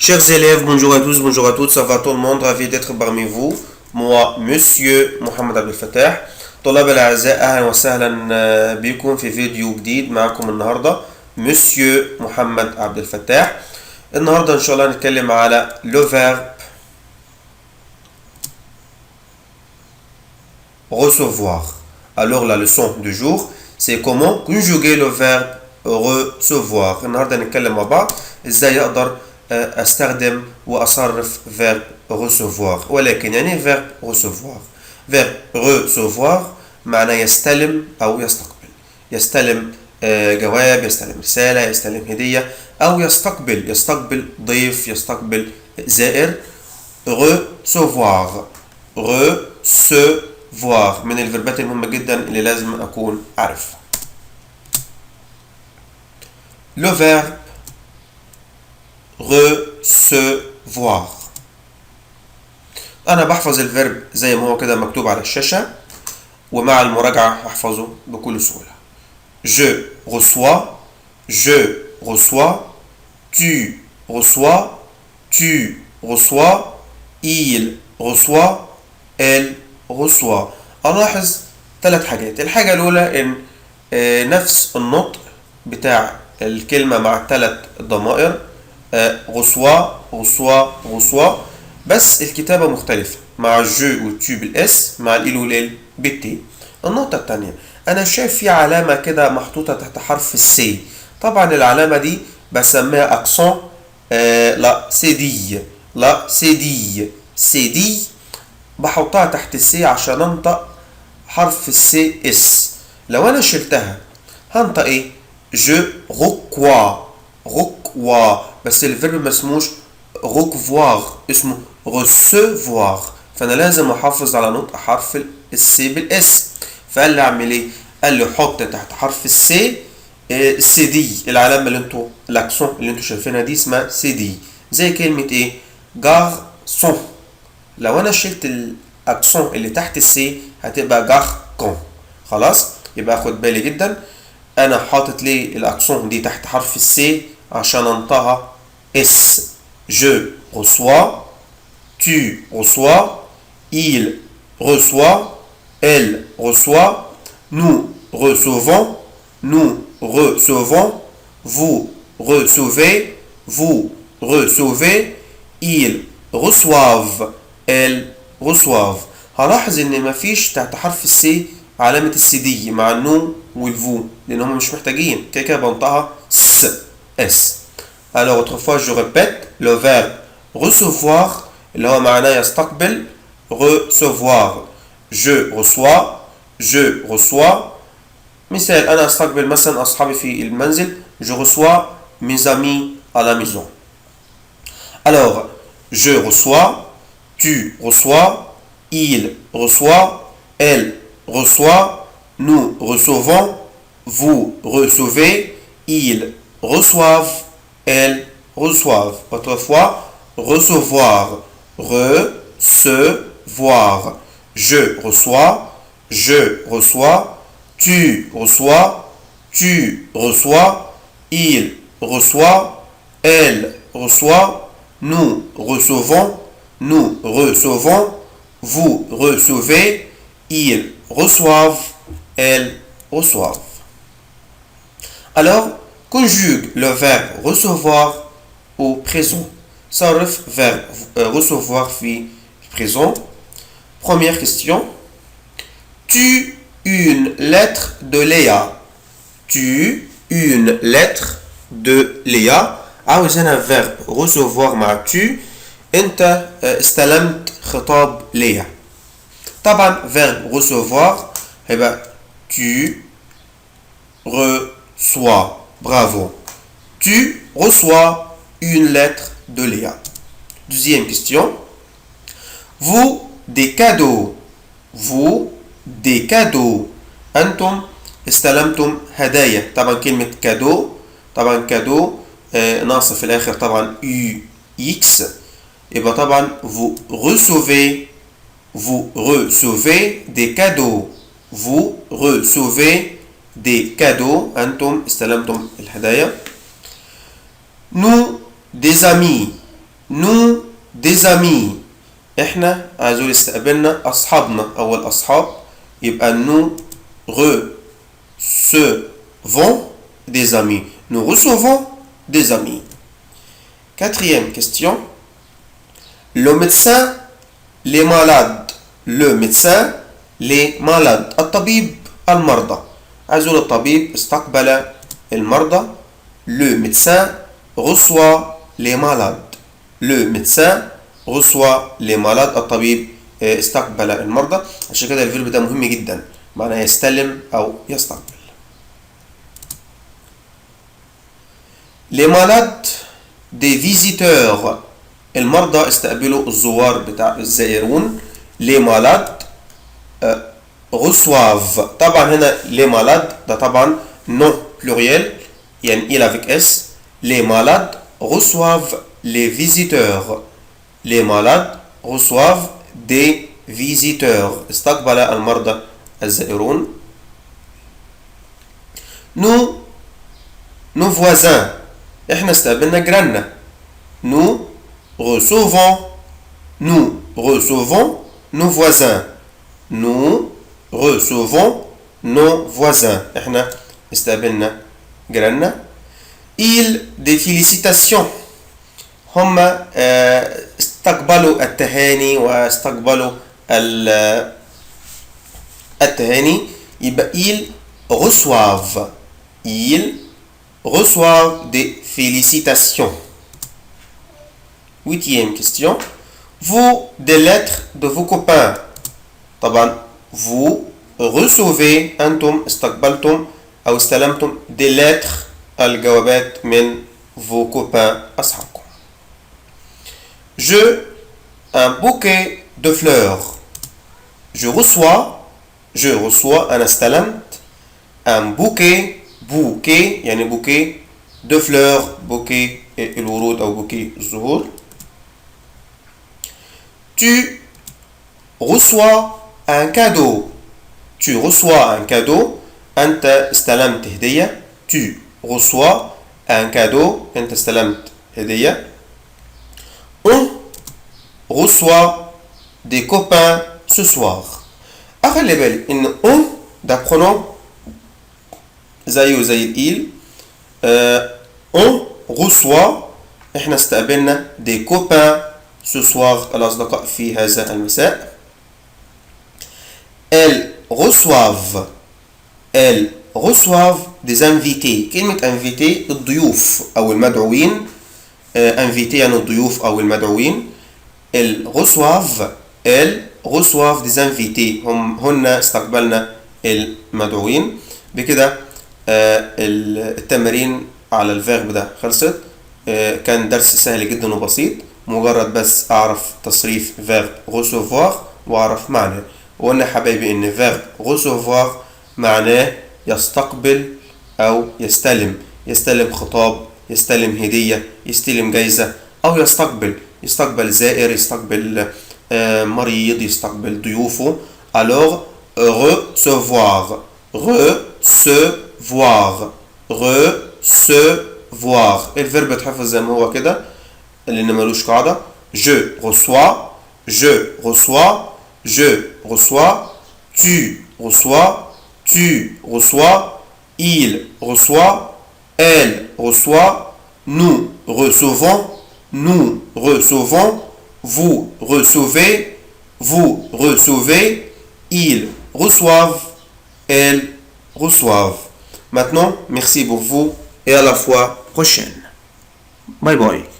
Chers élèves, bonjour à tous, bonjour à toutes, ça va tout le monde, ravi d'être parmi vous. Moi, Monsieur Mohamed Abdel Fattah. طلاب الأعزاء أهلا وسهلا بكم في فيديو جديد معكم النهاردة Monsieur محمد عبد الفتاح. النهاردة إن شاء الله نتكلم على le verbe recevoir. Alors la leçon du jour c'est comment conjuguer le verbe recevoir. النهاردة نتكلم مع بعض إزاي أقدر استخدم واصرف verb recevoir. ولكن يعني verb recevoir. verb recevoir معناه يستلم او يستقبل. يستلم جواب، يستلم رسالة، يستلم هدية، او يستقبل ضيف، يستقبل زائر. recevoir recevoir من الفيربات المهمة جدا اللي لازم اكون عارف. le verbe recevoir. أنا بحفظ الفيرب زي ما هو كده مكتوب على الشاشة، ومع المراجعة هحفظه بكل سهولة. je reçois، tu reçois، il reçoit، elle reçoit. ألاحظ ثلاث حاجات. الحاجة الأولى إن نفس النطق بتاع الكلمة مع الثلاث ضمائر reçoit بس الكتابة مختلفة، مع الجو والتو بالاس، مع الإل والإل بالتي. النقطة الثانية أنا شايف في علامة كده محطوطة تحت حرف السي. طبعا العلامة دي بسميها أكسون لا سيدي بحطها تحت السي عشان أنطق حرف السي اس. لو أنا شلتها هنطق إيه؟ je reçois بس الفيرب ما اسموش recevoir، اسمه recevoir. فانا لازم احافظ على نطق حرف السي بالاس. فقال لي اعمل ايه؟ قال لي حط تحت حرف السي سي دي. العلامه اللي انتوا الاكسون اللي انتوا شايفينها دي اسمها سي دي، زي كلمه ايه؟ garçon. لو انا شلت الاكسون اللي تحت السي هتبقى garçon. خلاص، يبقى اخد بالي جدا. انا حاطط ليه الاكسون دي تحت حرف السي عشان انطقها اس. je reçois، tu reçois، il reçoit، elle reçoit، nous recevons، vous recevez، ils reçoivent، elles reçoivent. هلاحظ ان مفيش تحت حرف السي علامة السي دي مع النو والفو لان هم مش محتاجين، كده بنطقها اس. Alors autrefois je répète le verbe recevoir اللي هو معناه يستقبل recevoir. je reçois مثال أنا أستقبل مثلا أصحابي في المنزل. je reçois mes amis à la maison. Alors je reçois، tu reçois، il reçoit، elle reçoit، nous recevons، vous recevez، ils reçoivent، elles reçoivent. Autrefois recevoir je reçois, tu reçois, il reçoit, elle reçoit, nous recevons, vous recevez, ils reçoivent, elles reçoivent. Alors conjugue le verbe recevoir au présent. صرف verbe recevoir في présent. Première question. Tu une lettre de Léa. Tu une lettre de Léa. عاوز هنا verbe recevoir مع tu. انت استلمت خطاب ليا. طبعا verbe recevoir هيبقى tu reçois. Bravo. Tu reçois une lettre de Léa. Deuxième question. Vous des cadeaux. أنتم استلمتم هدايا. طبعا كلمة كادو، طبعا كادو ناقصة في الآخر طبعا UX. يبقى طبعا vous recevez des cadeaux. Vous recevez des cadeaux. أنتم استلمتم الهدايا. Nous des amis. nous des amis. احنا عايزين استقبلنا اصحابنا او الاصحاب يبقى nous recevons des amis. Nous recevons des amis. Quatrième question. Le médecin, les malades. Le médecin, les malades. الطبيب المرضى. عايزين الطبيب استقبل المرضى. Le médecin reçoit les malades. Le médecin reçoit les malades. الطبيب استقبل المرضى. عشان كده الفيرب ده مهم جدا، معناه يستلم أو يستقبل. Les malades des visiteurs. المرضى استقبلوا الزوار بتاع الزائرون. Les malades reçoivent. طبعا هنا les malades ده طبعا non pluriel يعني il avec s. Les malades reçoivent les visiteurs. Les malades reçoivent des visiteurs. استقبل المرضى الزائرون. Nos voisins. احنا استقبلنا جيراننا. Nous recevons nos voisins. Nous recevons nos voisins. احنا استقبلنا جيراننا. Ils des félicitations. هم استقبلوا التهاني واستقبلوا التهاني. يبقى ils reçoivent des félicitations. Huitième question. Vous des lettres de vos copains. طبعا vous recevez أنتم استقبلتم أو استلمتم des lettres الجوابات من vos copains أصحابكم. Je un bouquet de fleurs. Je reçois أنا استلمت un bouquet يعني bouquet de fleurs bouquet الورود أو bouquet الزهور. Tu reçois un cadeau. Tu reçois un cadeau. أنت استلمت هدية. Tu reçois un cadeau. أنت استلمت هدية. On reçoit des copains ce soir. أخلي بالي إن on ده pronom زيه زي الإيل. On reçoit إحنا استقبلنا des copains ce soir الأصدقاء في هذا المساء. Elles reçoivent des invités. كلمة invités الضيوف أو المدعوين. invité يعني الضيوف أو المدعوين. Elles reçoivent des invités. هن استقبلنا المدعوين. بكده التمارين على الفيرب ده خلصت. كان درس سهل جدا وبسيط، مجرد بس اعرف تصريف فيرب recevoir واعرف معناه. وقلنا حبايبي ان فيرب recevoir معناه يستقبل او يستلم خطاب، يستلم هدية، يستلم جايزة، او يستقبل زائر، يستقبل مريض، يستقبل ضيوفه. alors recevoir الفيرب اتحفظ زي ما هو كده لان ملوش قاعدة. je reçois tu reçois il reçoit elle reçoit nous recevons vous recevez ils reçoivent elles reçoivent. Maintenant, merci pour vous et à la fois prochaine. Bye bye.